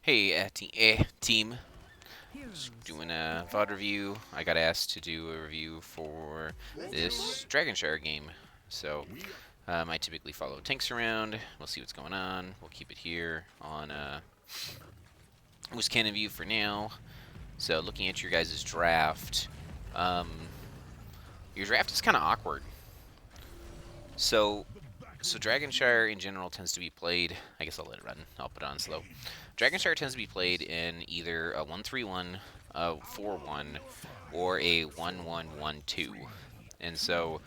Hey, team. Just doing a VOD review. I got asked to do a review for this Shire game. So, I typically follow tanks around. We'll see what's going on. We'll keep it here on Moose Cannon view for now. So, looking at your guys' draft, um, your draft is kind of awkward. So Shire in general tends to be played. I guess I'll let it run. I'll put it on slow. Shire tends to be played in either a 1-3-1, a 4-1, or a 1-1-1-2. And so,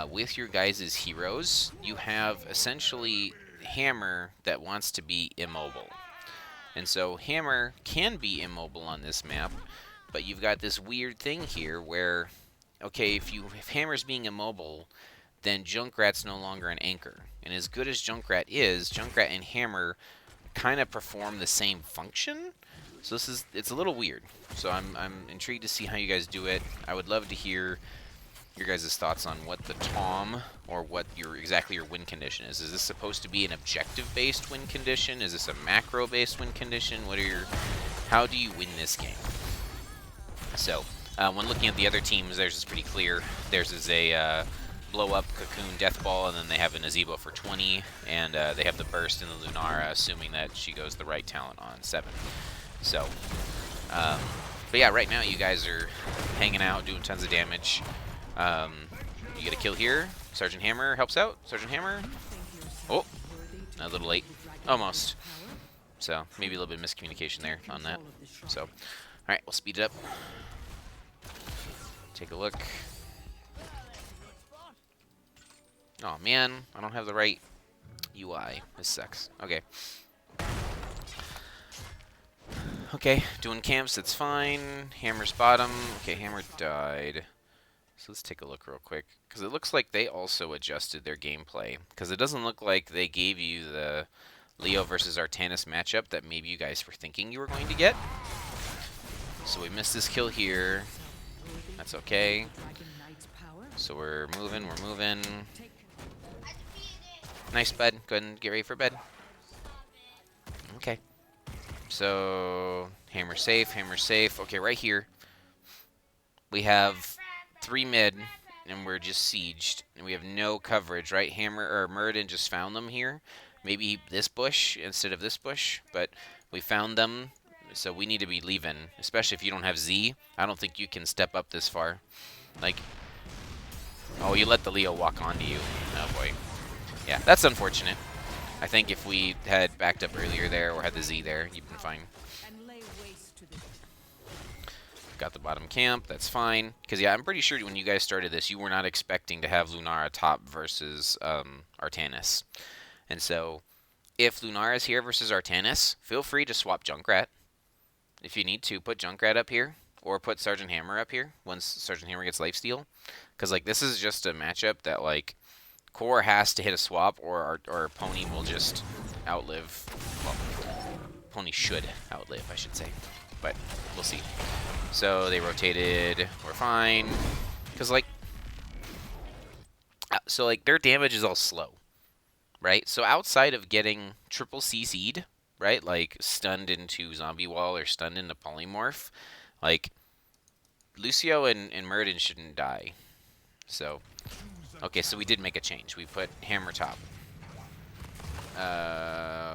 with your guys' heroes, you have essentially Hammer that wants to be immobile. And so Hammer can be immobile on this map, but you've got this weird thing here where, okay, if Hammer's being immobile, then Junkrat's no longer an anchor. And as good as Junkrat is, Junkrat and Hammer kind of perform the same function. So it's a little weird. So I'm intrigued to see how you guys do it. I would love to hear your guys' thoughts on what the Tom or what exactly your win condition is. Is this supposed to be an objective-based win condition? Is this a macro-based win condition? How do you win this game? So when looking at the other teams, theirs is pretty clear. Theirs is a blow up Cocoon Death Ball, and then they have a Nazebo for 20, and they have the Burst and the Lunara, assuming that she goes the right talent on 7. So, but yeah, right now you guys are hanging out, doing tons of damage. You get a kill here. Sergeant Hammer helps out. Sergeant Hammer. Oh, a little late. Almost. So, maybe a little bit of miscommunication there on that. So, alright, we'll speed it up. Take a look. Oh man, I don't have the right UI. This sucks. Okay. Okay, doing camps, that's fine. Hammer's bottom. Okay, Hammer died. So let's take a look real quick. Because it looks like they also adjusted their gameplay. Because it doesn't look like they gave you the Leo versus Artanis matchup that maybe you guys were thinking you were going to get. So we missed this kill here. That's okay. So we're moving. Nice, bud. Go ahead and get ready for bed. Okay. So, Hammer safe. Okay, right here, we have 3 mid, and we're just sieged, and we have no coverage, right? Hammer or Muradin just found them here. Maybe this bush instead of this bush, but we found them, so we need to be leaving, especially if you don't have Z. I don't think you can step up this far. Like, oh, you let the Leo walk onto you. Oh, boy. Yeah, that's unfortunate. I think if we had backed up earlier there or had the Z there, you'd been fine. Got the bottom camp, that's fine. Because, yeah, I'm pretty sure when you guys started this, you were not expecting to have Lunara top versus Artanis. And so, if Lunara is here versus Artanis, feel free to swap Junkrat. If you need to, put Junkrat up here. Or put Sergeant Hammer up here once Sergeant Hammer gets lifesteal. Because, like, this is just a matchup that, like, Core has to hit a swap, or Pony will just outlive. Well, Pony should outlive, I should say. But we'll see. So they rotated. We're fine. Because, like, their damage is all slow, right? So outside of getting triple CC'd, right, like stunned into Zombie Wall or stunned into Polymorph, like, Lucio and Muradin shouldn't die. So, okay, so we did make a change. We put Hammer top.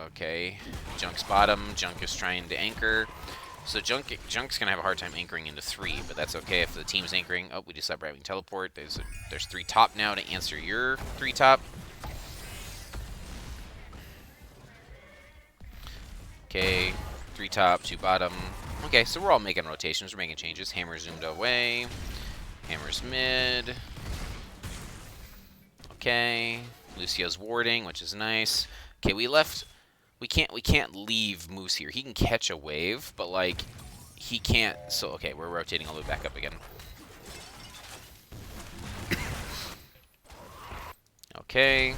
Okay. Junk's bottom. Junk is trying to anchor. So Junk's going to have a hard time anchoring into 3, but that's okay if the team's anchoring. Oh, we just stopped grabbing teleport. There's 3 top now to answer your 3 top. Okay, 3 top, 2 bottom. Okay, so we're all making rotations. We're making changes. Hammer zoomed away. Hammer's mid. Okay, Lucio's warding, which is nice. Okay, we can't leave Moose here. He can catch a wave, but like he can't. So okay, we're rotating all the way back up again. Okay.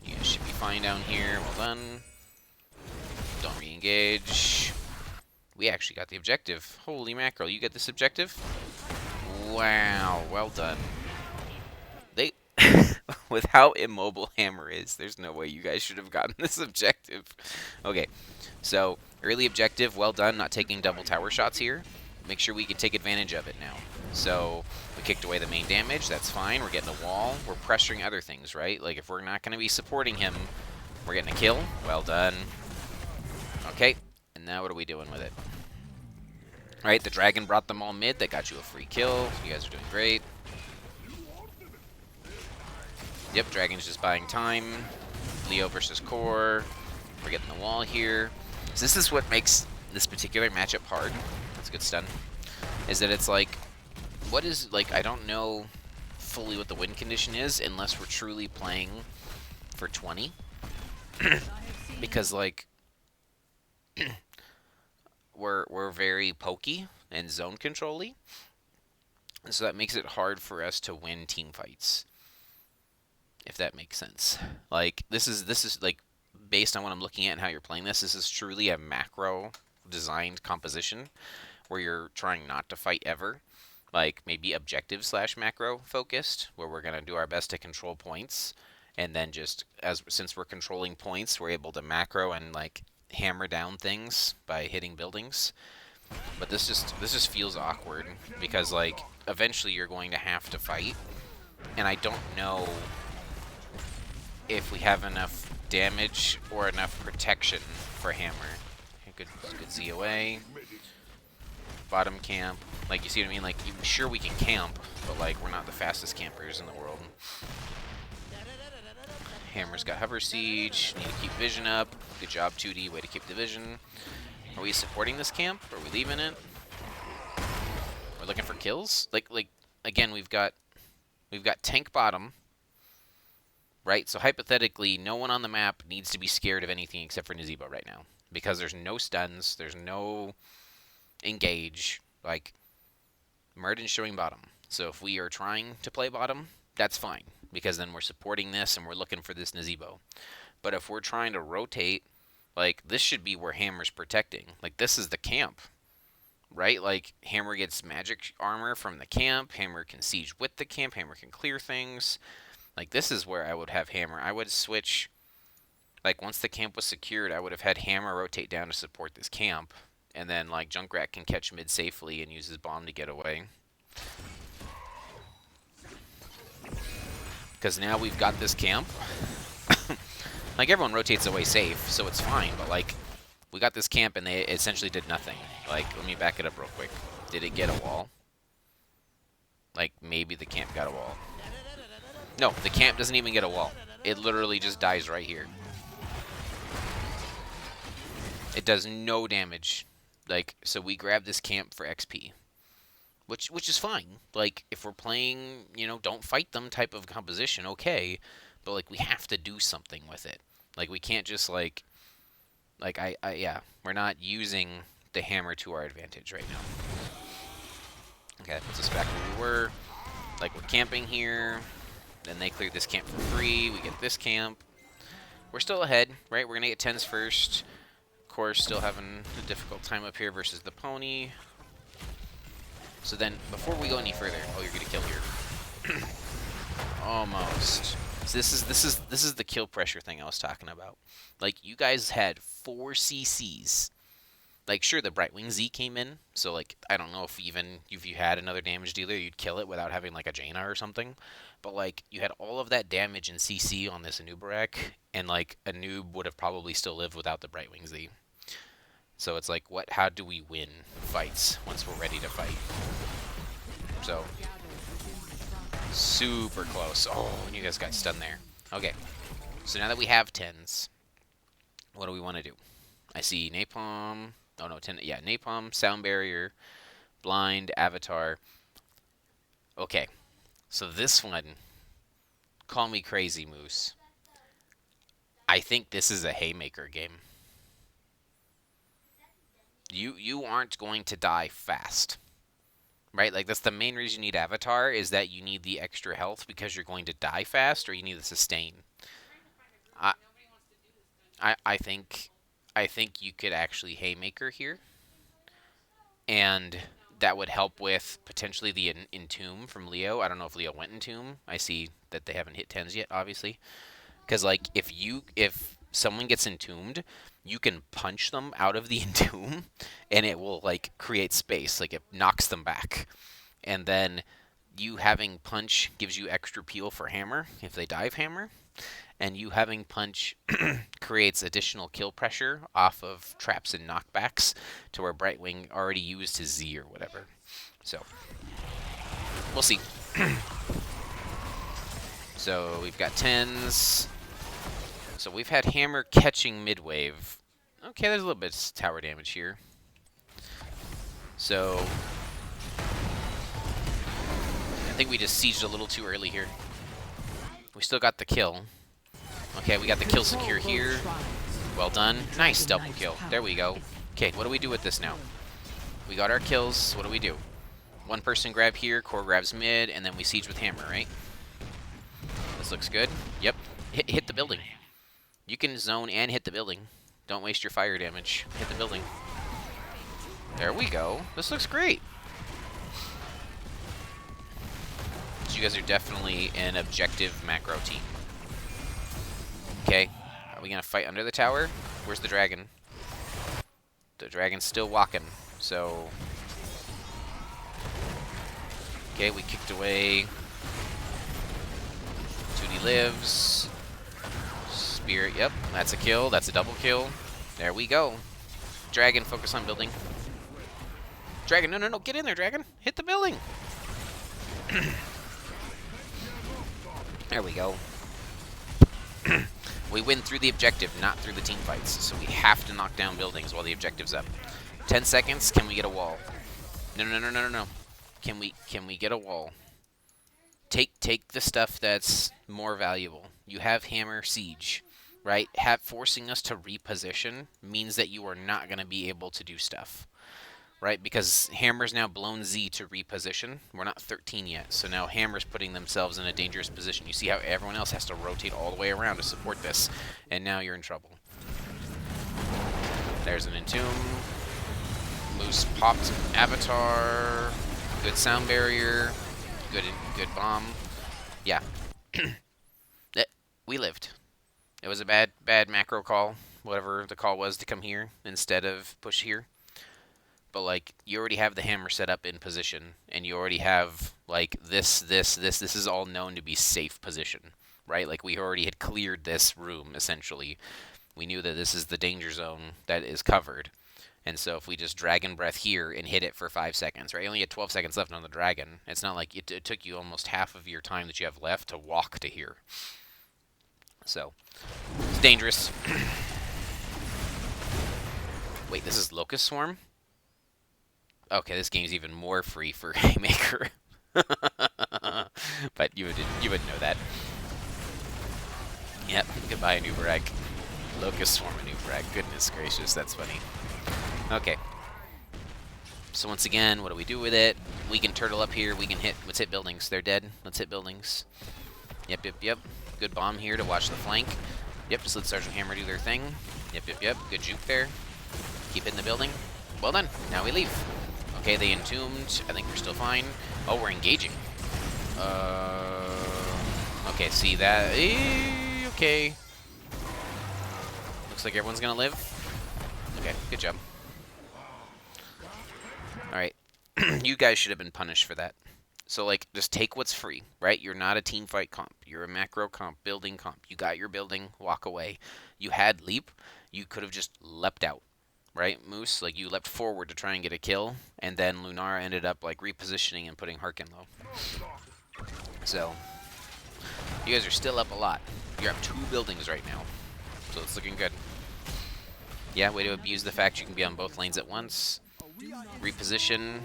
You should be fine down here. Well done. Don't re-engage. We actually got the objective. Holy mackerel, you get this objective? Wow, well done. With how immobile Hammer is, there's no way you guys should have gotten this objective. Okay, so early objective, well done, not taking double tower shots here. Make sure we can take advantage of it now. So we kicked away the main damage, that's fine. We're getting a wall. We're pressuring other things, right? Like if we're not going to be supporting him, we're getting a kill. Well done. Okay, and now what are we doing with it? All right, the dragon brought them all mid. That got you a free kill. You guys are doing great. Yep, dragon's just buying time. Leo versus core. We're getting the wall here. So this is what makes this particular matchup hard. That's a good stun. Is that it's like, what is, like, I don't know fully what the win condition is unless we're truly playing for 20. Because, like, we're very pokey and zone control-y. And so that makes it hard for us to win team fights. If that makes sense. Like, this is like, based on what I'm looking at and how you're playing this is truly a macro designed composition where you're trying not to fight ever. Like, maybe objective / macro focused, where we're going to do our best to control points. And then just, since we're controlling points, we're able to macro and, like, hammer down things by hitting buildings. But this just feels awkward because, like, eventually you're going to have to fight. And I don't know if we have enough damage or enough protection for hammer. Okay, good ZOA. Bottom camp. Like, you see what I mean? Like, sure we can camp, but, like, we're not the fastest campers in the world. Hammer's got hover siege. Need to keep vision up. Good job, 2D. Way to keep the vision. Are we supporting this camp? Are we leaving it? We're looking for kills? Like again, we've got tank bottom. Right? So hypothetically, no one on the map needs to be scared of anything except for Nazeebo right now. Because there's no stuns, there's no engage. Like, Murden's showing bottom. So if we are trying to play bottom, that's fine. Because then we're supporting this and we're looking for this Nazeebo. But if we're trying to rotate, like, this should be where Hammer's protecting. Like, this is the camp. Right? Like, Hammer gets magic armor from the camp. Hammer can siege with the camp. Hammer can clear things. Like, this is where I would have Hammer. I would switch, like, once the camp was secured, I would have had Hammer rotate down to support this camp. And then, like, Junkrat can catch mid safely and use his bomb to get away. Because now we've got this camp. Like, everyone rotates away safe, so it's fine. But, like, we got this camp and they essentially did nothing. Like, let me back it up real quick. Did it get a wall? Like, maybe the camp got a wall. No, the camp doesn't even get a wall. It literally just dies right here. It does no damage. Like, so we grab this camp for XP. Which is fine. Like, if we're playing, you know, don't fight them type of composition, okay. But, like, we have to do something with it. Like, we can't just, like, yeah. We're not using the hammer to our advantage right now. Okay, that puts us back where we were. Like, we're camping here. Then they cleared this camp for free. We get this camp. We're still ahead, right? We're going to get 10s first. Of course, still having a difficult time up here versus the pony. So then, before we go any further... Oh, you're going to kill here. Almost. So this is the kill pressure thing I was talking about. Like, you guys had 4 CCs. Like, sure, the Brightwing Z came in. So, like, I don't know if you had another damage dealer, you'd kill it without having, like, a Jaina or something. But, like, you had all of that damage in CC on this Anubarak, and, like, a noob would have probably still lived without the Brightwing Z. So it's like, how do we win fights once we're ready to fight? So, super close. Oh, and you guys got stunned there. Okay, so now that we have 10s, what do we want to do? I see Napalm. Oh, no, 10. Yeah, Napalm, Sound Barrier, Blind, Avatar. Okay, so this one, call me crazy, Moose. I think this is a haymaker game. You aren't going to die fast. Right? Like, that's the main reason you need Avatar, is that you need the extra health because you're going to die fast, or you need the sustain. I think you could actually haymaker here. And that would help with potentially the Entomb from Leo. I don't know if Leo went Entomb. I see that they haven't hit 10s yet, obviously. Because, like, if someone gets Entombed, you can punch them out of the Entomb, and it will, like, create space. Like, it knocks them back. And then you having Punch gives you extra peel for Hammer if they dive Hammer. And you having Punch creates additional kill pressure off of traps and knockbacks to where Brightwing already used his Z or whatever. So, we'll see. So, we've got 10s. So, we've had Hammer catching mid-wave. Okay, there's a little bit of tower damage here. So, I think we just sieged a little too early here. We still got the kill. Okay, we got the kill secure here. Well done. Nice double kill. There we go. Okay, what do we do with this now? We got our kills. What do we do? One person grab here, core grabs mid, and then we siege with Hammer, right? This looks good. Yep. Hit the building. You can zone and hit the building. Don't waste your fire damage. Hit the building. There we go. This looks great. So you guys are definitely an objective macro team. Okay, are we gonna fight under the tower? Where's the dragon? The dragon's still walking, so... Okay, we kicked away. 2D lives. Spirit, yep, that's a kill, that's a double kill. There we go. Dragon, focus on building. Dragon, no, get in there, dragon. Hit the building. There we go. We win through the objective, not through the team fights. So we have to knock down buildings while the objective's up. 10 seconds, can we get a wall? No. Can we get a wall? Take the stuff that's more valuable. You have Hammer Siege, right? Forcing us to reposition means that you are not going to be able to do stuff. Right, because Hammer's now blown Z to reposition. We're not 13 yet, so now Hammer's putting themselves in a dangerous position. You see how everyone else has to rotate all the way around to support this, and now you're in trouble. There's an Entomb. Moose popped Avatar. Good sound barrier. Good bomb. Yeah. We lived. It was a bad macro call, whatever the call was to come here instead of push here. But, like, you already have the Hammer set up in position, and you already have, like, this is all known to be safe position, right? Like, we already had cleared this room, essentially. We knew that this is the danger zone that is covered. And so if we just Dragon Breath here and hit it for 5 seconds, right? You only had 12 seconds left on the Dragon. It's not like it took you almost half of your time that you have left to walk to here. So, it's dangerous. Wait, this is Locust Swarm? Okay, this game's even more free for Haymaker. But you wouldn't know that. Yep, goodbye Anubarak. Locust Swarm Anubarak. Goodness gracious, that's funny. Okay. So once again, what do we do with it? We can turtle up here, we can hit, let's hit buildings. They're dead. Let's hit buildings. Yep. Good bomb here to watch the flank. Yep, just let Sergeant Hammer do their thing. Yep. Good juke there. Keep hitting the building. Well done. Now we leave. Okay, they entombed. I think we're still fine. Oh, we're engaging. Okay, see that? Okay. Looks like everyone's gonna live. Okay, good job. Alright. You guys should have been punished for that. So, like, just take what's free, right? You're not a team fight comp. You're a macro comp, building comp. You got your building, walk away. You had leap. You could have just leapt out. Right, Moose? Like, you leapt forward to try and get a kill, and then Lunara ended up, like, repositioning and putting Harkin low. So, you guys are still up a lot. You're up 2 buildings right now, so it's looking good. Yeah, way to abuse the fact you can be on both lanes at once. Reposition.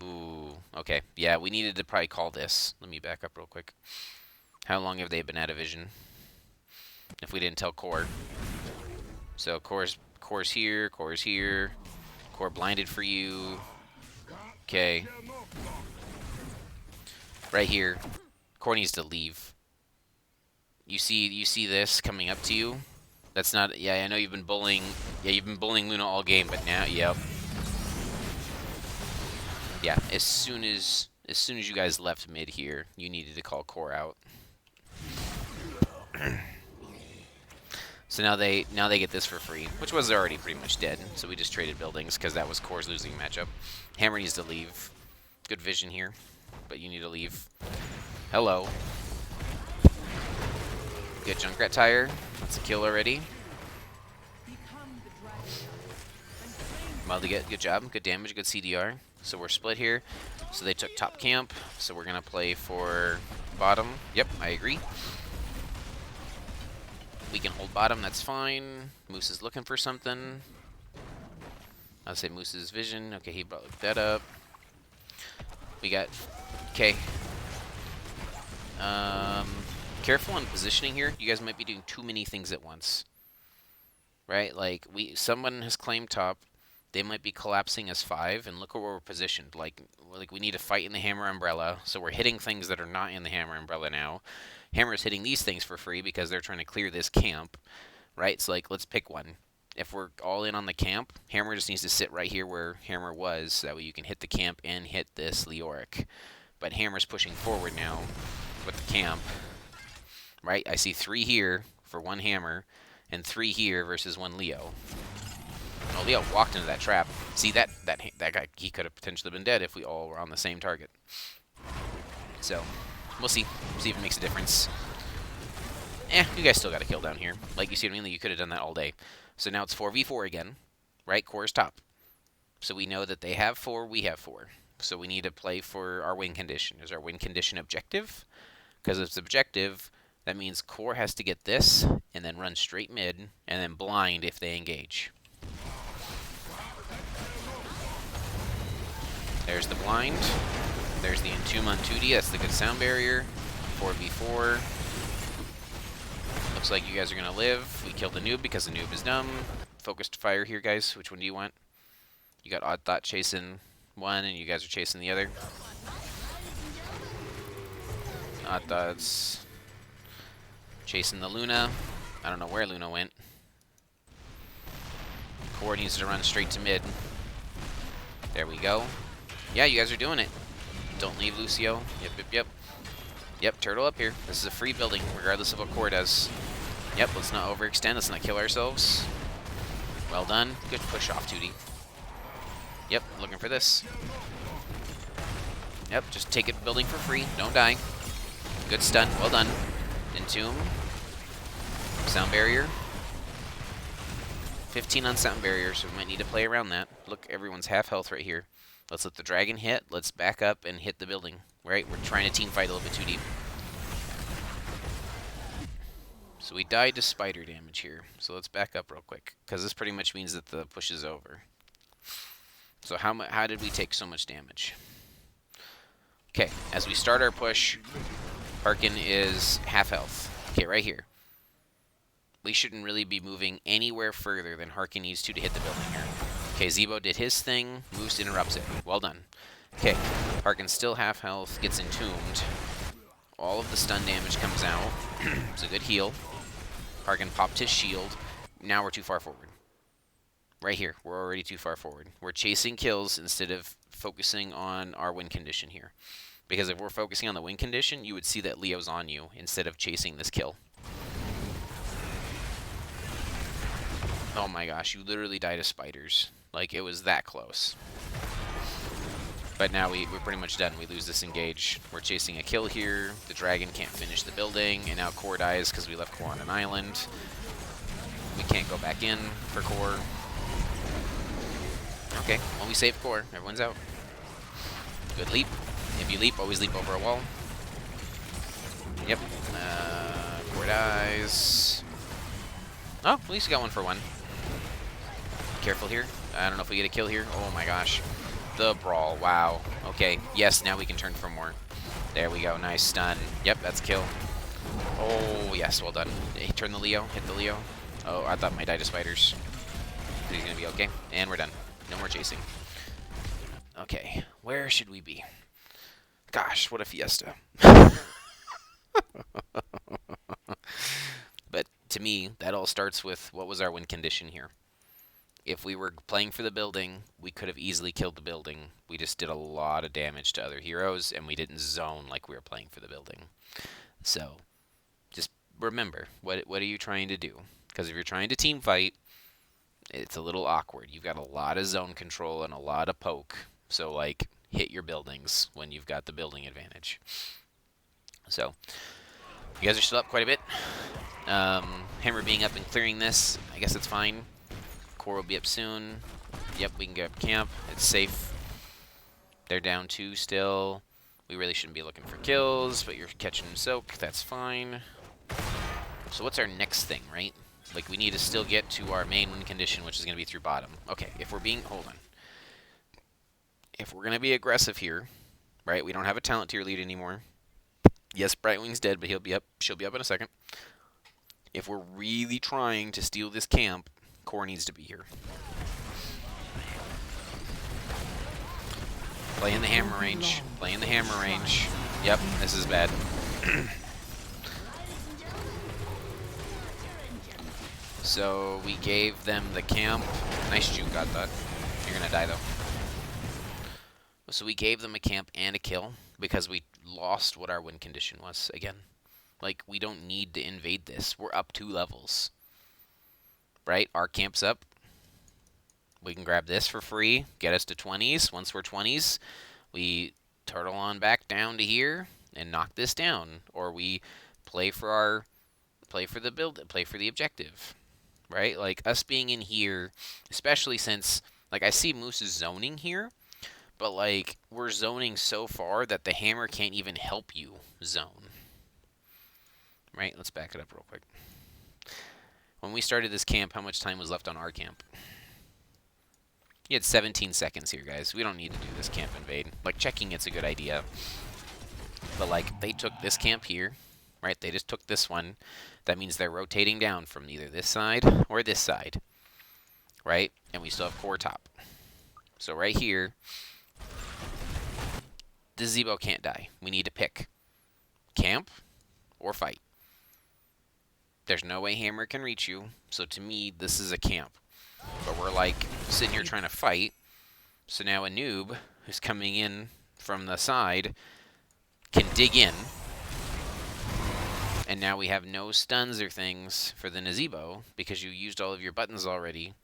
Ooh, okay. Yeah, we needed to probably call this. Let me back up real quick. How long have they been out of vision? If we didn't tell Core. So, Core's here, Core's here. Core blinded for you. Okay. Right here. Core needs to leave. You see this coming up to you? That's not, yeah, I know you've been bullying, Luna all game, but now, yep. Yeah, as soon as you guys left mid here, you needed to call core out. So now they get this for free, which was already pretty much dead. So we just traded buildings because that was core's losing matchup. Hammer needs to leave. Good vision here, but you need to leave. Hello. Good Junkrat tire. That's a kill already. Mildly good job. Good damage. Good CDR. So we're split here. So they took top camp. So we're gonna play for bottom. Yep, I agree. We can hold bottom. That's fine. Moose is looking for something. I'll say Moose's vision. Okay, he brought that up. We got okay. Careful on positioning here. You guys might be doing too many things at once. Right? Like someone has claimed top. They might be collapsing as 5, and look where we're positioned. Like we need to fight in the hammer umbrella, so we're hitting things that are not in the hammer umbrella now. Hammer's hitting these things for free because they're trying to clear this camp, right? So like, let's pick one. If we're all in on the camp, Hammer just needs to sit right here where Hammer was, so that way you can hit the camp and hit this Leoric. But Hammer's pushing forward now with the camp, right? I see 3 here for 1 Hammer, and 3 here versus 1 Leo. Oh, Leo walked into that trap. See, that guy, he could have potentially been dead if we all were on the same target. So, we'll see. See if it makes a difference. You guys still got a kill down here. Like, you see what I mean? Like, you could have done that all day. So now it's 4v4 again, right? Core's top. So we know that they have 4, we have 4. So we need to play for our win condition. Is our win condition objective? Because if it's objective, that means Core has to get this, and then run straight mid, and then blind if they engage. There's the blind. There's the Entomb on 2D. That's the good sound barrier. 4v4. Looks like you guys are going to live. We killed the noob because the noob is dumb. Focused fire here, guys. Which one do you want? You got Odd Thought chasing one, and you guys are chasing the other. Odd Thought's chasing the Luna. I don't know where Luna went. Core needs to run straight to mid. There we go. Yeah, you guys are doing it. Don't leave, Lucio. Yep. Yep, turtle up here. This is a free building, regardless of what Core does. Yep, let's not overextend. Let's not kill ourselves. Well done. Good push off, 2D. Yep, looking for this. Yep, just take it building for free. Don't die. Good stun. Well done. Entomb. Sound barrier. 15 on sound barrier, so we might need to play around that. Look, everyone's half health right here. Let's let the dragon hit. Let's back up and hit the building. Right? We're trying to team fight a little bit too deep. So we died to spider damage here. So let's back up real quick, because this pretty much means that the push is over. So how did we take so much damage? Okay, as we start our push, Harkin is half health. Okay, right here. We shouldn't really be moving anywhere further than Harkin needs to hit the building here. Okay, Zebo did his thing. Moose interrupts it. Well done. Okay, Harkin's still half health, gets entombed. All of the stun damage comes out. It's a good heal. Harkin popped his shield. Now we're too far forward. Right here, we're already too far forward. We're chasing kills instead of focusing on our win condition here. Because if we're focusing on the win condition, you would see that Leo's on you instead of chasing this kill. Oh my gosh, you literally died of spiders. Like, it was that close. But now we're pretty much done. We lose this engage. We're chasing a kill here. The dragon can't finish the building, and now Core dies because we left Core on an island. We can't go back in for Core. Okay, well, we saved Core. Everyone's out. Good leap. If you leap, always leap over a wall. Yep. Core dies. Oh, at least we got one for one. Careful here. I don't know if we get a kill here. Oh my gosh. The brawl. Wow. Okay. Yes, now we can turn for more. There we go. Nice stun. Yep, that's a kill. Oh, yes. Well done. Hey, turn the Leo. Hit the Leo. Oh, I thought my died to spiders. He's going to be okay. And we're done. No more chasing. Okay. Where should we be? Gosh, what a fiesta. But to me, that all starts with what was our win condition here. If we were playing for the building, we could have easily killed the building. We just did a lot of damage to other heroes, and we didn't zone like we were playing for the building. So, just remember, what are you trying to do? Because if you're trying to team fight, it's a little awkward. You've got a lot of zone control and a lot of poke. So, like, hit your buildings when you've got the building advantage. So, you guys are still up quite a bit. Hammer being up and clearing this, I guess it's fine. Core will be up soon. Yep, we can get up camp. It's safe. They're down 2 still. We really shouldn't be looking for kills, but you're catching soak. That's fine. So what's our next thing, right? Like, we need to still get to our main win condition, which is going to be through bottom. Okay, if we're being... Hold on. If we're going to be aggressive here, right? We don't have a talent tier lead anymore. Yes, Brightwing's dead, but he'll be up. She'll be up in a second. If we're really trying to steal this camp, Core needs to be here. Play in the hammer range. Play in the hammer range. Yep, this is bad. So we gave them the camp. Nice juke, got that. You're gonna die though. So we gave them a camp and a kill because we lost what our win condition was again. Like, we don't need to invade this. We're up 2 levels. Right? Our camp's up. We can grab this for free, get us to 20s. Once we're 20s, we turtle on back down to here and knock this down. Or we play for the objective. Right? Like, us being in here, especially since, like, I see Moose is zoning here, but, like, we're zoning so far that the hammer can't even help you zone. Right? Let's back it up real quick. When we started this camp, how much time was left on our camp? You had 17 seconds here, guys. We don't need to do this camp invade. Like, checking it's a good idea. But, like, they took this camp here, right? They just took this one. That means they're rotating down from either this side or this side, right? And we still have core top. So right here, the Zebo can't die. We need to pick camp or fight. There's no way hammer can reach you, so to me, this is a camp. But we're, like, sitting here trying to fight, so now a noob who's coming in from the side can dig in, and now we have no stuns or things for the Nazebo because you used all of your buttons already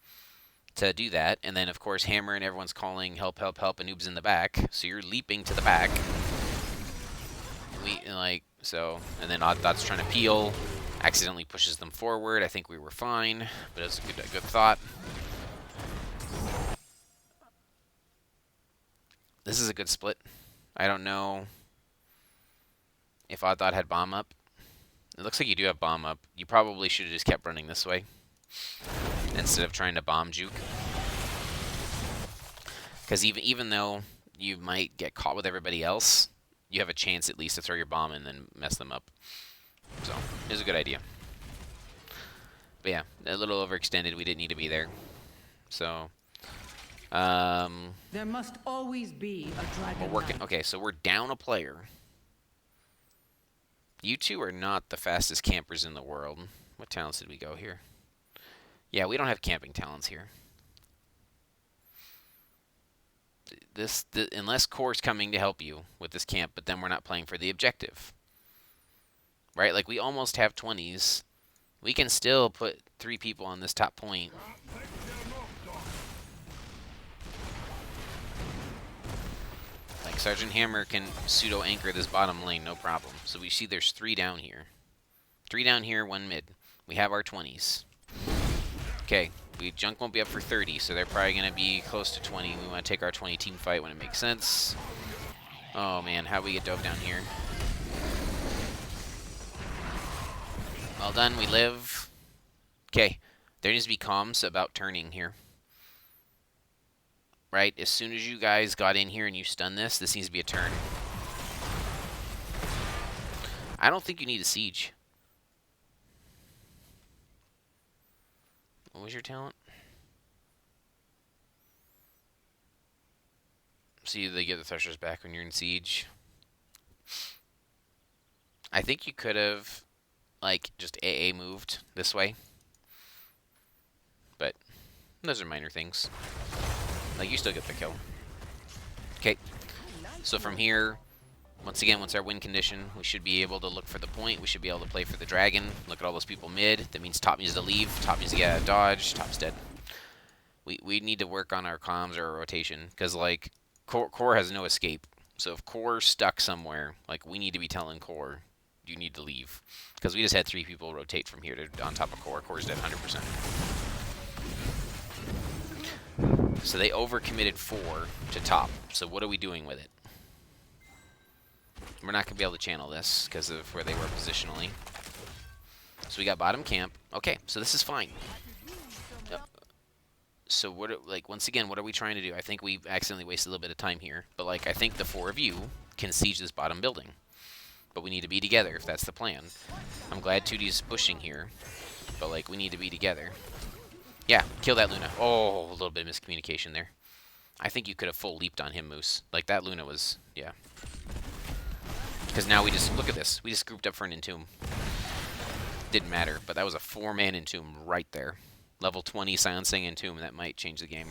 to do that. And then, of course, hammer and everyone's calling help, help, help, and noob's in the back, so you're leaping to the back. And then Odd Thought's trying to peel. Accidentally pushes them forward. I think we were fine, but it was a good thought. This is a good split. I don't know if Odd Thought had bomb up. It looks like you do have bomb up. You probably should have just kept running this way instead of trying to bomb juke. Because even though you might get caught with everybody else, you have a chance at least to throw your bomb and then mess them up. So, it was a good idea. But yeah, a little overextended. We didn't need to be there. So, there must always be a dragon. we're working. Okay, so we're down a player. You two are not the fastest campers in the world. What talents did we go here? Yeah, we don't have camping talents here. Unless Core's coming to help you with this camp, but then we're not playing for the objective. Right? Like, we almost have 20s. We can still put 3 people on this top point. Like, Sergeant Hammer can pseudo-anchor this bottom lane, no problem. So we see there's 3 down here. 3 down here, 1 mid. We have our 20s. Okay, Junk won't be up for 30, so they're probably going to be close to 20. We want to take our 20 team fight when it makes sense. Oh, man, how we get dove down here? Well done, we live. Okay, there needs to be comms about turning here. Right, as soon as you guys got in here and you stunned this needs to be a turn. I don't think you need a siege. What was your talent? See, they get the Threshers back when you're in siege. I think you could have, like, just AA moved this way. But Those are minor things. Like, you still get the kill. Okay. So from here, once again, once our win condition, we should be able to look for the point. We should be able to play for the dragon. Look at all those people mid. That means top needs to leave. Top needs to get out of dodge. Top's dead. We need to work on our comms or our rotation. Because, like, core has no escape. So if core's stuck somewhere, like, we need to be telling core, you need to leave. Because we just had 3 people rotate from here to on top of core. Core's dead 100%. So they overcommitted 4 to top. So what are we doing with it? We're not going to be able to channel this because of where they were positionally. So we got bottom camp. Okay, so this is fine. So what, like, once again, what are we trying to do? I think we accidentally wasted a little bit of time here. But, like, I think the 4 of you can siege this bottom building. But we need to be together if that's the plan. I'm glad 2D's pushing here. But, like, we need to be together. Yeah, kill that Luna. Oh, a little bit of miscommunication there. I think you could have full leaped on him, Moose. Like, that Luna was, yeah. Because now we just, look at this. We just grouped up for an Entomb. Didn't matter, but that was a 4-man Entomb right there. Level 20 silencing Entomb, that might change the game.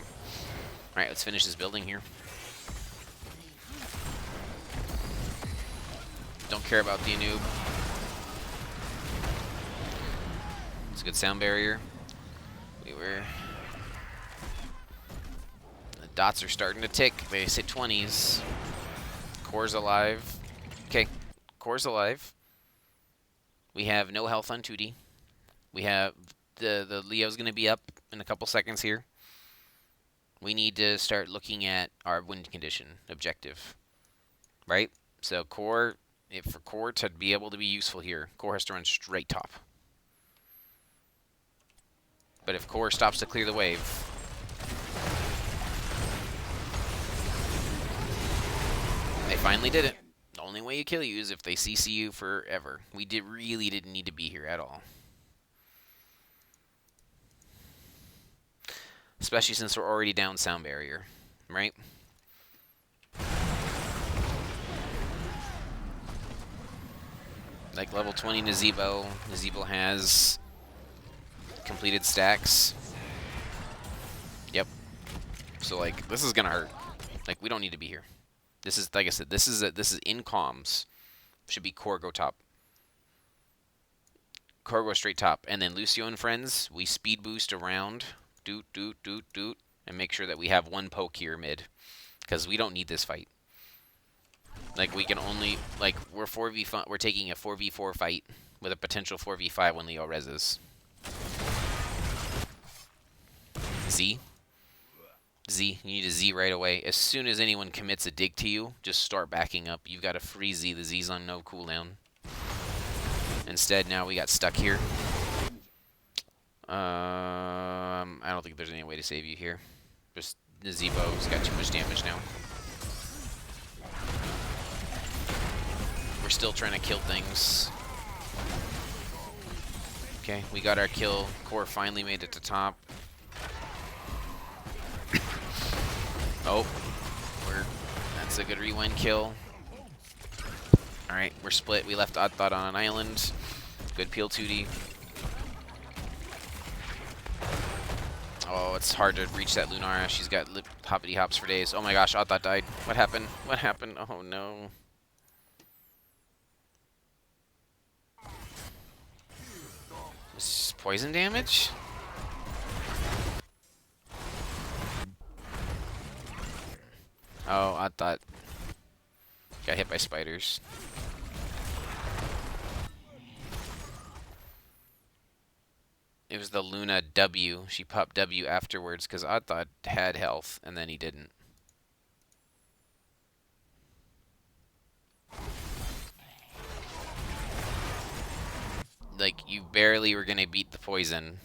Alright, let's finish this building here. Don't care about the noob. It's a good sound barrier. The dots are starting to tick. They say 20s. Core's alive. Okay, Core's alive. We have no health on 2D. We have the Leo's going to be up in a couple seconds here. We need to start looking at our win condition objective, right? So core, for core to be able to be useful here, core has to run straight top. But if core stops to clear the wave, they finally did it. The only way you kill you is if they CC you forever. We really didn't need to be here at all. Especially since we're already down sound barrier, right? Like level 20 Nazebo. Nazebo has completed stacks. Yep. So like this is gonna hurt. Like we don't need to be here. This is, like I said, this is in comms. Should be core go top. Core go straight top, and then Lucio and friends. We speed boost around. Doot, doot, doot, doot, and make sure that we have 1 poke here mid, because we don't need this fight. Like we can only, like we're taking a 4v4 fight with a potential 4v5 when Leo reses. Z, you need a Z right away. As soon as anyone commits a dig to you, just start backing up. You've got a free Z. The Z's on no cooldown. Instead, now we got stuck here. I don't think there's any way to save you here. Just Nazebo's got too much damage now. We're still trying to kill things. Okay, we got our kill. Core finally made it to top. Oh, that's a good rewind kill. Alright, we're split. We left Odd Thought on an island. Good peel 2D. Oh, it's hard to reach that Lunara. She's got hoppity hops for days. Oh my gosh, Odd Thought died. What happened? What happened? Oh no. This is poison damage? Oh, I thought got hit by spiders. It was the Luna W. She popped W afterwards because I thought had health, and then he didn't. Like, you barely were going to beat the poison.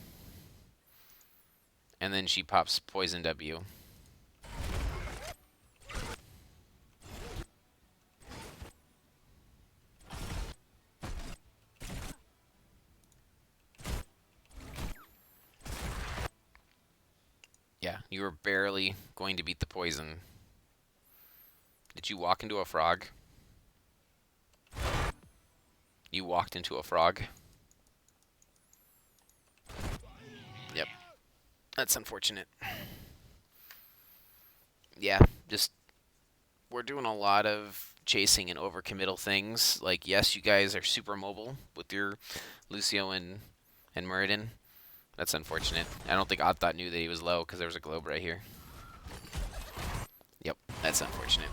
And then she pops poison W. Yeah, you were barely going to beat the poison. Did you walk into a frog? You walked into a frog? Yep. That's unfortunate. Yeah, just we're doing a lot of chasing and overcommittal things. Like, yes, you guys are super mobile with your Lucio and Muradin. That's unfortunate. I don't think Oddthought knew that he was low because there was a globe right here. Yep, that's unfortunate.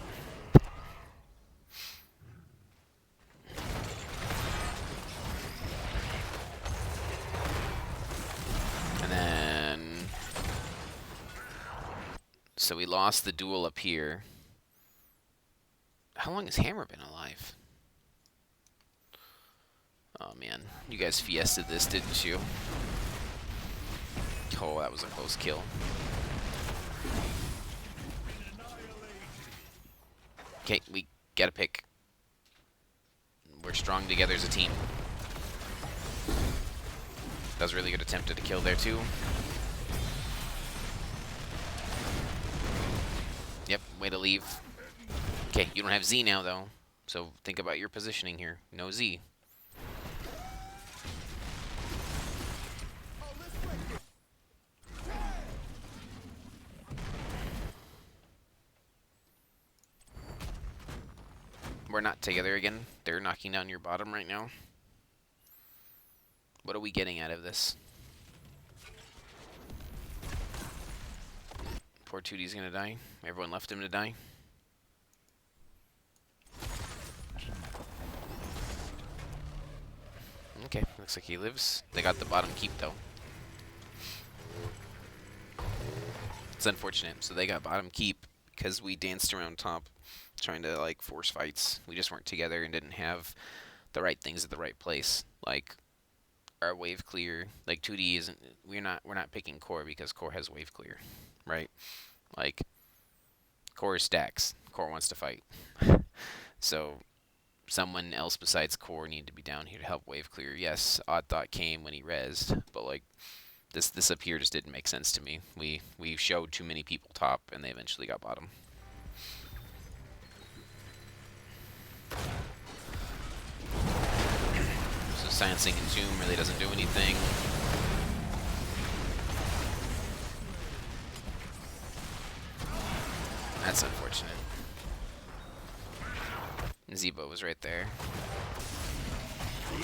And then... So we lost the duel up here. How long has Hammer been alive? Oh man, you guys fiested this, didn't you? Oh, that was a close kill. Okay, we gotta pick. We're strong together as a team. That was a really good attempt at a kill there too. Yep, way to leave. Okay, you don't have Z now though, so think about your positioning here. No Z. We're not together again. They're knocking down your bottom right now. What are we getting out of this? Poor 2D's gonna die. Everyone left him to die. Okay, looks like he lives. They got the bottom keep though. It's unfortunate. So they got bottom keep because we danced around top trying to like force fights. We just weren't together and didn't have the right things at the right place. Like our wave clear, like 2D isn't we're not picking core because core has wave clear, right? Like core stacks. Core wants to fight. So someone else besides core needed to be down here to help wave clear. Yes, Odd Thought came when he rezzed, but like this up here just didn't make sense to me. We showed too many people top and they eventually got bottom. So Silencing Entomb really doesn't do anything. That's unfortunate. Zebo was right there.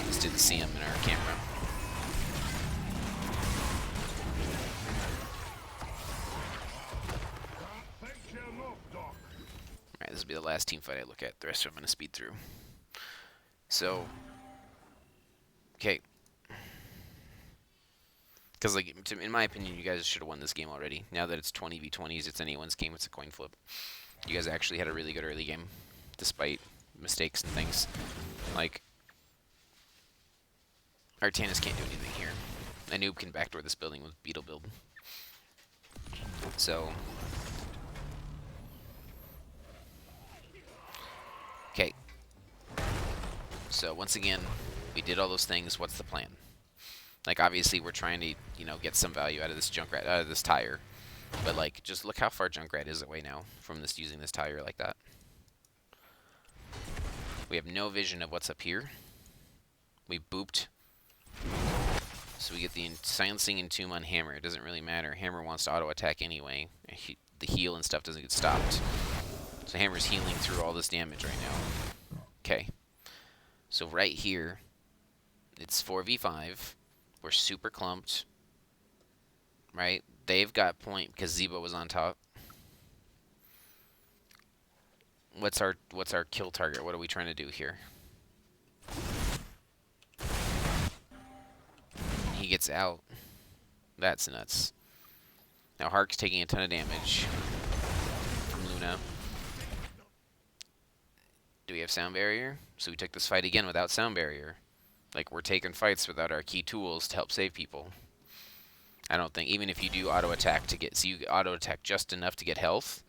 Just didn't see him in our camera. Alright, this will be the last team fight I look at. The rest of them I'm going to speed through. So, okay. Because, like, in my opinion, you guys should have won this game already. Now that it's 20v20s, it's anyone's game, it's a coin flip. You guys actually had a really good early game, despite mistakes and things. Like, Artanis can't do anything here. A noob can backdoor this building with Beetle build. So, okay. So, once again, we did all those things. What's the plan? Like, obviously, we're trying to, you know, get some value out of this Junkrat, out of this tire. But, like, just look how far Junkrat is away now from this using this tire like that. We have no vision of what's up here. We booped. So we get the Silencing Entomb on Hammer. It doesn't really matter. Hammer wants to auto-attack anyway. The heal and stuff doesn't get stopped. So Hammer's healing through all this damage right now. Okay. So right here, it's 4v5. We're super clumped. Right? They've got point because Zebo was on top. What's our kill target? What are we trying to do here? He gets out. That's nuts. Now Hark's taking a ton of damage from Luna. Do we have sound barrier? So we took this fight again without sound barrier. Like, we're taking fights without our key tools to help save people. I don't think, even if you do auto attack to get, so you auto attack just enough to get health,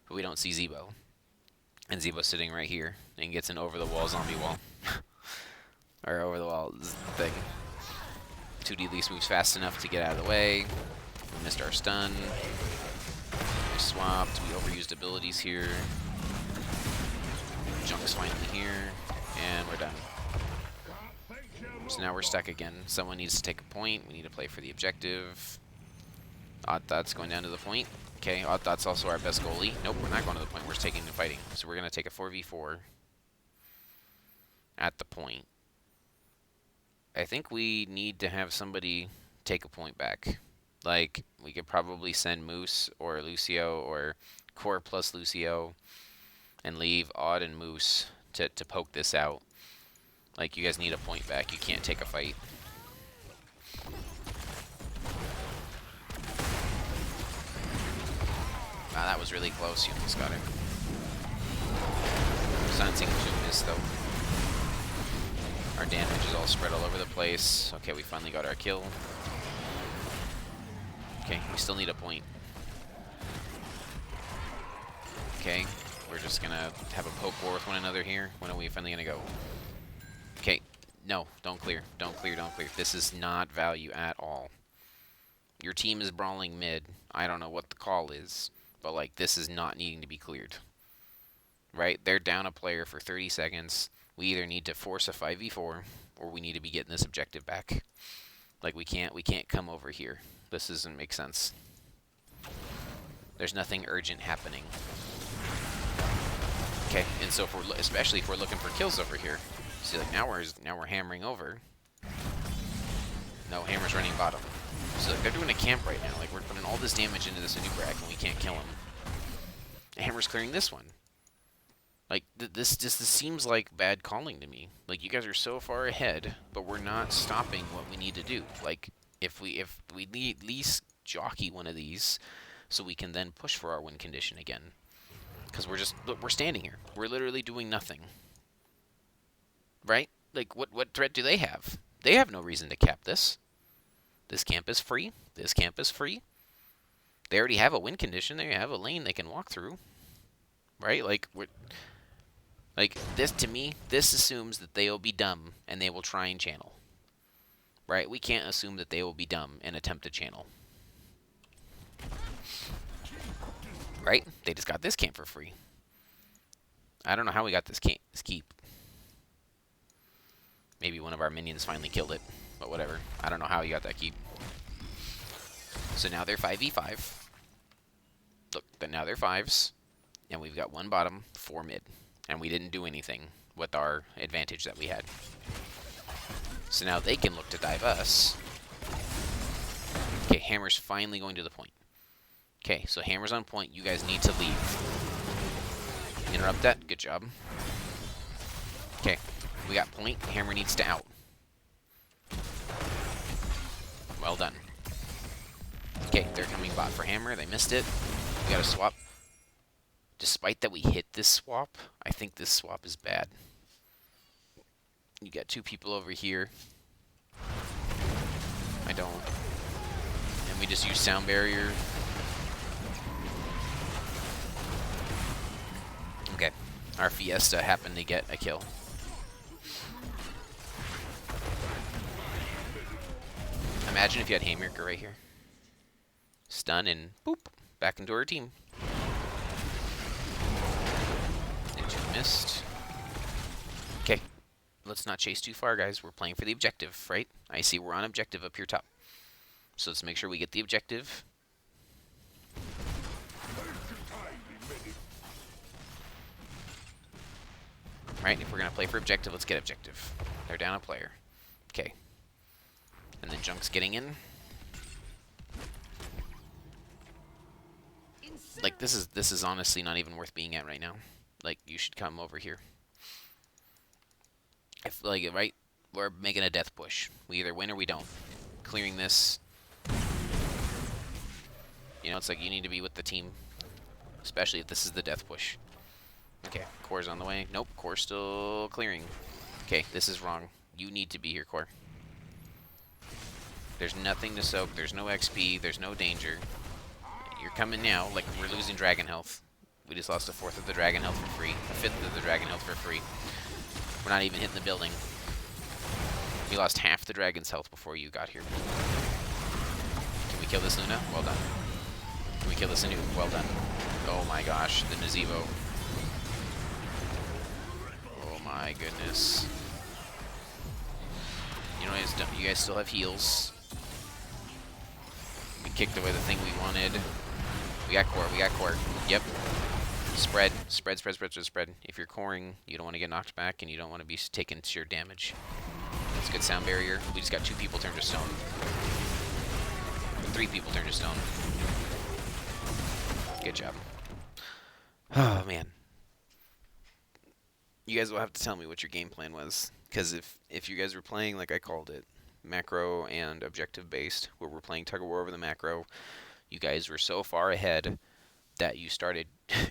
but we don't see Zebo. And Zebo's sitting right here and gets an over the wall zombie wall. Or over the wall thing. 2D at least moves fast enough to get out of the way. We missed our stun. We swapped. We overused abilities here. Junk's finally here. And we're done. So now we're stuck again. Someone needs to take a point. We need to play for the objective. Odd Thought's going down to the point. Okay, Odd Thought's also our best goalie. Nope, we're not going to the point. We're taking and fighting. So we're going to take a 4v4 at the point. I think we need to have somebody take a point back. Like, we could probably send Moose or Lucio or Core plus Lucio and leave Odd and Moose to poke this out. Like, you guys need a point back. You can't take a fight. Wow, that was really close. You almost got it. Sensing 2 miss, though. Our damage is all spread all over the place. Okay, we finally got our kill. Okay, we still need a point. Okay, we're just gonna have a poke war with one another here. When are we finally gonna go? Okay, no, don't clear. Don't clear, don't clear. This is not value at all. Your team is brawling mid. I don't know what the call is, but like, this is not needing to be cleared. Right? They're down a player for 30 seconds. We either need to force a 5v4 or we need to be getting this objective back. Like, we can't come over here. This doesn't make sense. There's nothing urgent happening. Okay, and so especially if we're looking for kills over here. See, like, now we're hammering over. No, Hammer's running bottom. So like, they're doing a camp right now. Like, we're putting all this damage into this Anubrak and we can't kill him. Hammer's clearing this one. Like, this seems like bad calling to me. Like, you guys are so far ahead, but we're not stopping what we need to do. Like, if we need at least jockey one of these, so we can then push for our win condition again. Because we're standing here. We're literally doing nothing. Right? Like, what threat do they have? They have no reason to cap this. This camp is free. This camp is free. They already have a win condition. They have a lane they can walk through. Right? Like, this, to me, this assumes that they will be dumb and they will try and channel. Right? We can't assume that they will be dumb and attempt to channel. Right? They just got this camp for free. I don't know how we got this keep. Maybe one of our minions finally killed it, but whatever. I don't know how he got that keep. So now they're 5v5. Look, now they're 5s. And we've got 1 bottom, 4 mid. And we didn't do anything with our advantage that we had. So now they can look to dive us. Okay, Hammer's finally going to the point. Okay, so Hammer's on point. You guys need to leave. Interrupt that. Good job. Okay, we got point. Hammer needs to out. Well done. Okay, they're coming bot for Hammer. They missed it. We got a swap. Despite that we hit this swap, I think this swap is bad. You got 2 people over here. I don't. And we just use sound barrier. Okay. Our Fiesta happened to get a kill. Imagine if you had Haymaker right here. Stun and boop. Back into our team. Missed. Okay, let's not chase too far, guys. We're playing for the objective, right? I see we're on objective up here top. So let's make sure we get the objective. Right, if we're going to play for objective, let's get objective. They're down a player. Okay. And then Junk's getting in. Like, this is honestly not even worth being at right now. Like, you should come over here. I feel like, right? We're making a death push. We either win or we don't. Clearing this. You know, it's like you need to be with the team. Especially if this is the death push. Okay, Core's on the way. Nope, Core's still clearing. Okay, this is wrong. You need to be here, Core. There's nothing to soak. There's no XP. There's no danger. You're coming now. Like, we're losing dragon health. We just lost 1/4 of the dragon health for free. 1/5 of the dragon health for free. We're not even hitting the building. We lost half the dragon's health before you got here. Can we kill this Luna? Well done. Can we kill this Anu? Well done. Oh my gosh, the Nazeebo. Oh my goodness. You know, you guys still have heals. We kicked away the thing we wanted. We got core. We got core. Yep. Spread. Spread, spread, spread, spread, spread. If you're coring, you don't want to get knocked back, and you don't want to be taking sheer damage. That's a good sound barrier. We just got 2 people turned to stone. 3 people turned to stone. Good job. Oh, man. You guys will have to tell me what your game plan was. Because if you guys were playing like I called it, macro and objective based, where we're playing tug of war over the macro, you guys were so far ahead that you started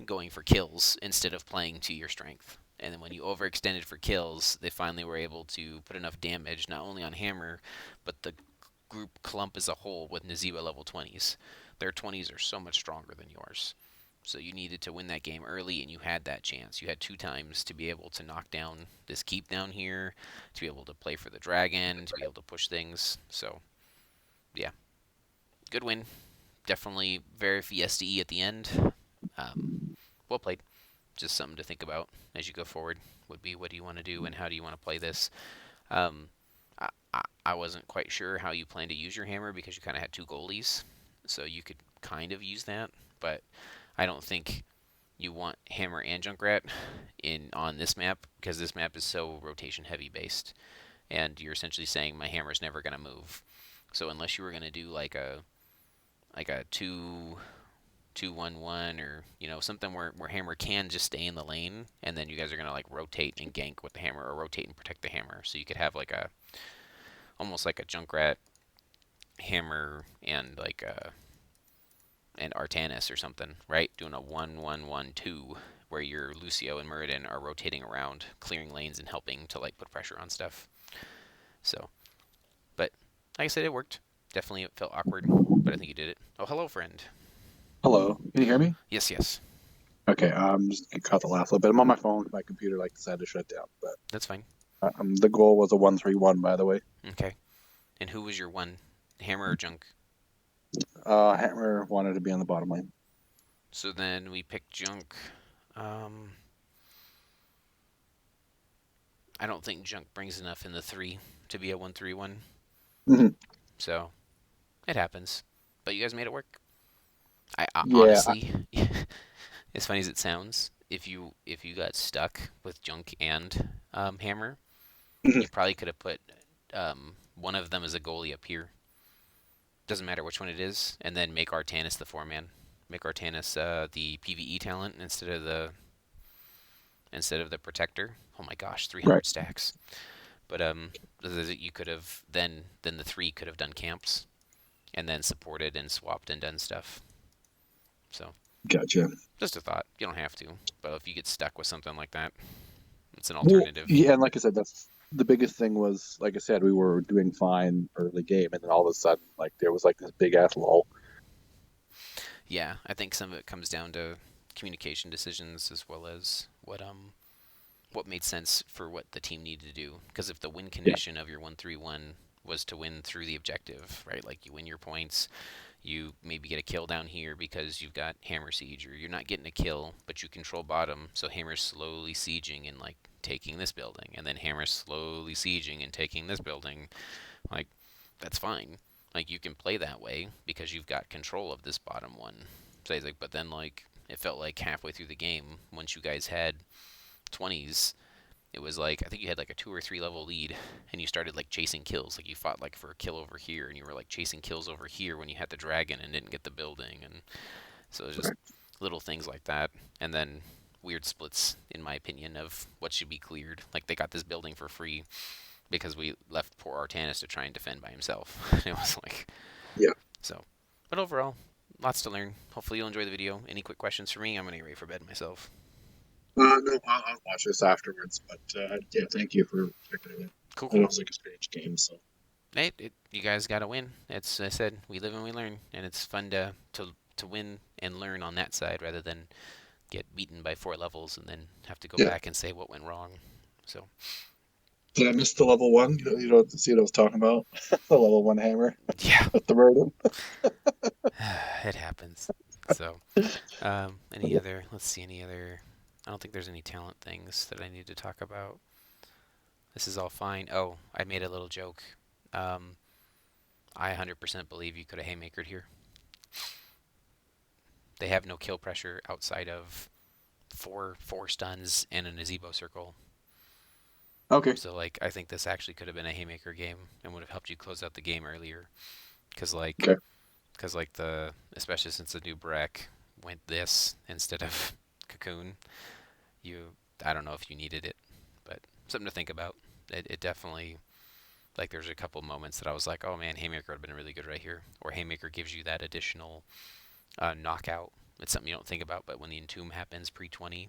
going for kills instead of playing to your strength. And then when you overextended for kills, they finally were able to put enough damage, not only on Hammer, but the group clump as a whole with Naziba level 20s. Their 20s are so much stronger than yours. So you needed to win that game early, and you had that chance. You had 2 times to be able to knock down this keep down here, to be able to play for the dragon, to be able to push things. So, yeah, good win. Definitely very Fiesta-y at the end. Um, well played. Just something to think about as you go forward. Would be what do you want to do and how do you want to play this? Um, I wasn't quite sure how you plan to use your hammer because you kind of had 2 goalies, so you could kind of use that, but I don't think you want hammer and junkrat in on this map because this map is so rotation heavy based, and you're essentially saying my hammer's never gonna move. So unless you were gonna do like a 2-1-1 or something where hammer can just stay in the lane, and then you guys are gonna like rotate and gank with the hammer or rotate and protect the hammer. So you could have like a almost like a junkrat hammer and like a and Artanis or something, right? Doing a 1-1-1-2 where your Lucio and Muradin are rotating around, clearing lanes and helping to like put pressure on stuff. So, but like I said, it worked. Definitely it felt awkward, but I think you did it. Oh, hello, friend. Hello, can you hear me? Yes, yes. Okay, I'm just gonna cut the last little bit. I'm on my phone. My computer like decided to shut down, but That's fine. the goal was a 1-3-1, by the way. Okay. And who was your one? Hammer or Junk? Hammer wanted to be on the bottom lane. So then we picked Junk. Um, I don't think Junk brings enough in the 3 to be a 1-3-1. Mhm. So it happens. But you guys made it work. I Yeah, honestly, as funny as it sounds, if you got stuck with Junk and Hammer, mhm. you probably could have put one of them as a goalie up here. Doesn't matter which one it is, and then make Artanis the 4-man. Make Artanis the PVE talent instead of the protector. Oh my gosh, Right. 300 stacks. But you could have then the 3 could have done camps, and then supported and swapped and done stuff. So Gotcha. just a thought. You don't have to, but if you get stuck with something like that, it's an Well, alternative. yeah, and like I said, that's the biggest thing was, like I said, we were doing fine early game, and then all of a sudden, like there was like this big ass lull. Yeah, I think some of it comes down to communication decisions as well as what made sense for what the team needed to do. Because if the win Yeah, condition of your 1-3-1 was to win through the objective, right? Like you win your points, you maybe get a kill down here because you've got Hammer Siege, or you're not getting a kill, but you control bottom, so Hammer's slowly sieging and like taking this building, and then Hammer's slowly sieging and taking this building. Like that's fine. Like you can play that way because you've got control of this bottom one. So he's like, but then like it felt like halfway through the game, once you guys had 20s, it was like I think you had like a 2 or 3 level lead, and you started like chasing kills. Like you fought like for a kill over here, and you were like chasing kills over here when you had the dragon and didn't get the building, and so it was just right. little things like that. And then weird splits, in my opinion, of what should be cleared. Like they got this building for free because we left poor Artanis to try and defend by himself. It was like Yeah. so. But overall, lots to learn. Hopefully you'll enjoy the video. Any quick questions for me? I'm gonna get ready for bed myself. No, I'll watch this afterwards, but yeah, thank you for checking it out. Cool, I know cool. it's like a strange game, so Hey, you guys got to win. It's I said we live and we learn, and it's fun to win and learn on that side rather than get beaten by 4 levels and then have to go yeah. back and say what went wrong. So Did I miss the level one? You don't see what I was talking about? The level one hammer yeah, with the burden. it happens. So any other? Let's see any other. I don't think there's any talent things that I need to talk about. This is all fine. Oh, I made a little joke. Um, I 100% believe you could have haymakered here. They have no kill pressure outside of four stuns and a Nazebo circle. Okay. So like I think this actually could have been a haymaker game and would have helped you close out the game earlier. Cause like Okay. because like the especially since the new Breck went this instead of Cocoon, you I don't know if you needed it, but something to think about. It definitely like there's a couple moments that I was like, oh man, haymaker would have been really good right here, or haymaker gives you that additional knockout. It's something you don't think about, but when the entomb happens pre-20,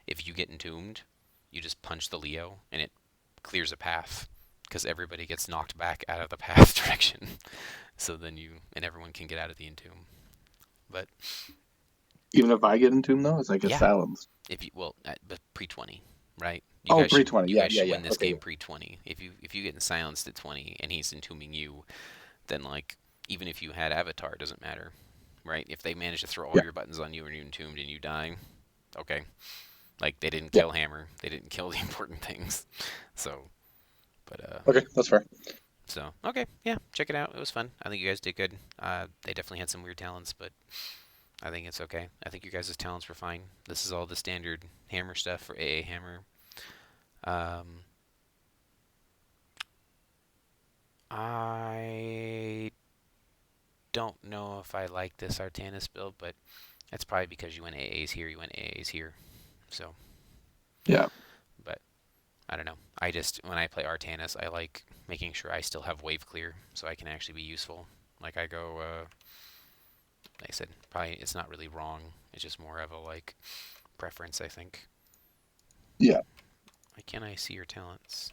if you get entombed, you just punch the Leo and it clears a path because everybody gets knocked back out of the path direction. So then you and everyone can get out of the entomb. But Even if I get into him though, as I get yeah, silenced. if you well, but pre-20, right? Oh, pre 20. You Yeah, guys yeah, should yeah. win this Okay. game pre-20. If you get silenced at 20 and he's entombing you, then like even if you had Avatar, it doesn't matter, right? If they manage to throw all Yeah. your buttons on you and you're entombed and you die, okay. Like they didn't Yeah. kill Hammer, they didn't kill the important things. So, but Okay, that's fair. so okay, yeah, check it out. It was fun. I think you guys did good. They definitely had some weird talents, but I think it's okay. I think you guys' talents were fine. This is all the standard Hammer stuff for AA Hammer. Um, I don't know if I like this Artanis build, but that's probably because you went AAs here, you went AAs here. So, Yeah. but I don't know. I just when I play Artanis, I like making sure I still have wave clear so I can actually be useful. Like I go, like I said, probably it's not really wrong. It's just more of a like preference, I think. Yeah. Why can't I see your talents?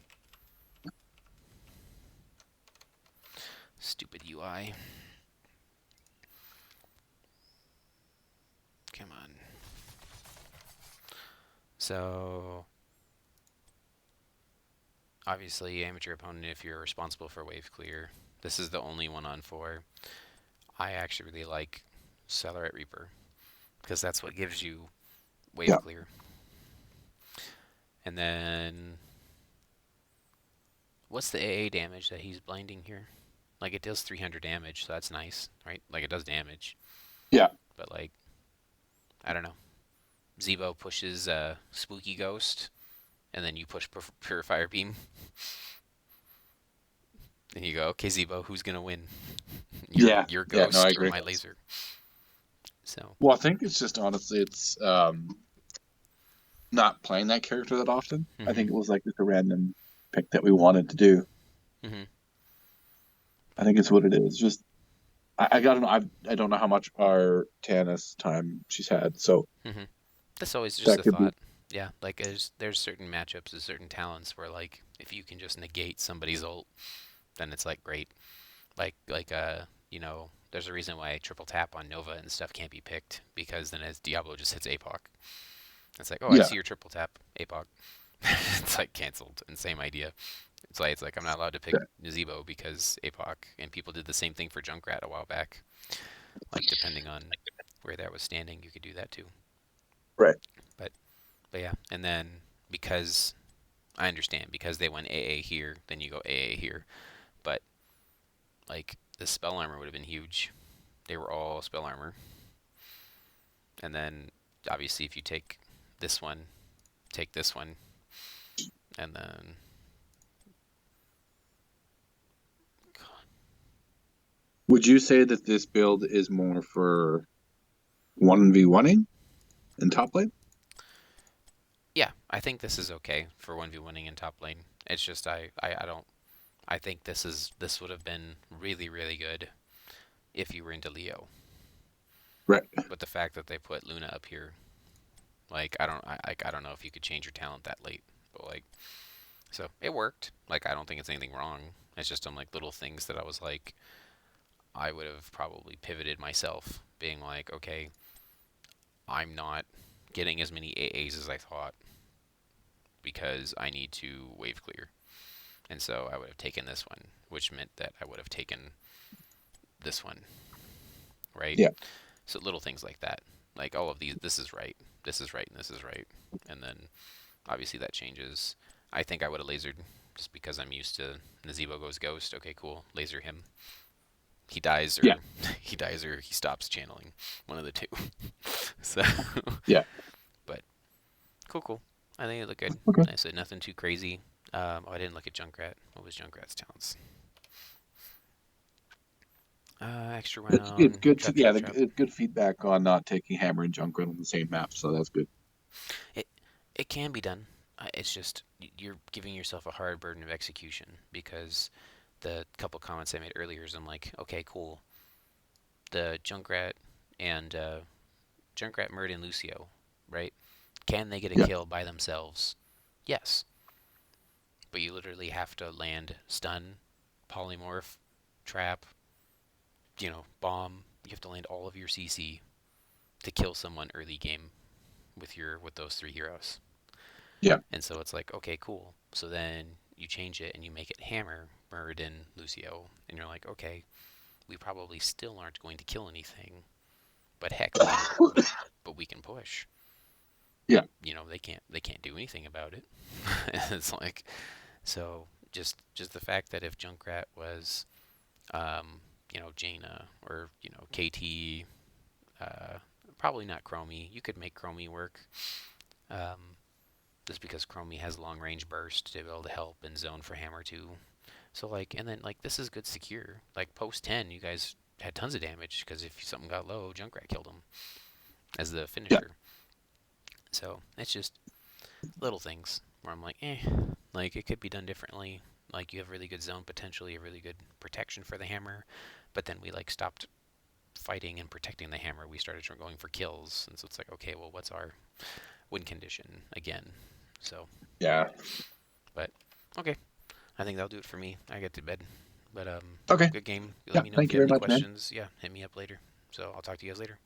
Stupid UI. Come on. So obviously amateur opponent if you're responsible for wave clear. This is the only one on 4. I actually really like Celerate Reaper because that's what gives you wave Yeah. clear. And then what's the AA damage that he's blinding here? Like it does 300 damage, so that's nice, right? Like it does damage. Yeah. But like I don't know. Zebo pushes Spooky Ghost, and then you push Purifier Beam. And you go, okay, Zebo, who's gonna win? Yeah. Your Yeah. No, I ghost or agree. my laser? So. Well, I think it's just honestly, it's not playing that character that often. I Mhm. think it was like just a random pick that we wanted to do. Mhm. I think it's what it is. Just I got I don't know how much our Tannis time she's had, so Mhm. That's always just that a could be. thought. Yeah, like there's certain matchups, there's certain talents where like if you can just negate somebody's ult, then it's like great. There's a reason why triple tap on Nova and stuff can't be picked because then as Diablo just hits APOC. It's like, oh, I Yeah. see your triple tap APOC. It's like canceled. And same idea. It's like I'm not allowed to pick Yeah. Nazebo because APOC, and people did the same thing for Junkrat a while back. Like depending on where that was standing, you could do that too. Right. But but yeah, and then because I understand because they went AA here, then you go AA here. But like the spell armor would have been huge. They were all spell armor, and then obviously if you take this one, and then Would you say that this build is more for 1v1ing in top lane? yeah, I think this is okay for 1v1ing in top lane. It's just I don't I think this would have been really really good if you were into Leo. Right. But the fact that they put Luna up here, like I don't know if you could change your talent that late. But like so it worked. Like I don't think it's anything wrong. It's just on like little things that I was like I would have probably pivoted myself, being like, okay, I'm not getting as many AAs as I thought because I need to wave clear. And so I would have taken this one, which meant that I would have taken this one, right? Yeah. So little things like that. Like all of these, this is right, this is right, and this is right. And then obviously that changes. I think I would have lasered just because I'm used to Nazebo goes ghost. Okay, cool. Laser him. he dies Yeah, or he dies or he stops channeling, one of the two. So, yeah. but cool. I think it looked good. Okay. I said nothing too crazy. I didn't look at Junkrat. What was Junkrat's talents? Extra It's round, good to trap, trap, trap. it's good feedback on not taking Hammer and Junkrat on the same map, so that's good. It it can be done. It's just you're giving yourself a hard burden of execution because the couple comments I made earlier is I'm like, okay, cool. The Junkrat and Junkrat, Murd, and Lucio, right? Can they get a Yeah, kill by themselves? Yes, but you literally have to land stun, polymorph, trap, bomb. You have to land all of your CC to kill someone early game with those three heroes. yeah, And so it's like, okay, cool. So then you change it and you make it Hammer, Muradin, Lucio, and you're like, okay, we probably still aren't going to kill anything, but heck, but we can push. yeah. They can't do anything about it. It's like, so just the fact that if Junkrat was, Jaina or KT, uh, probably not Chromie. You could make Chromie work. Um, just because Chromie has long range burst to be able to help and zone for Hammer too. So like, and then like this is good secure. Like post 10, you guys had tons of damage because if something got low, Junkrat killed him as the Yeah. finisher. So it's just little things where I'm like, like it could be done differently. Like you have really good zone potential, you have really good protection for the Hammer, but then we like stopped fighting and protecting the Hammer. We started going for kills, and so it's like, okay, well, what's our win condition again? So, Yeah. but okay, I think that'll do it for me. I get to bed. But Okay. good game. Let Yeah. me know if Thank you you have very any much, man. questions. Yeah, hit me up later. So I'll talk to you guys later.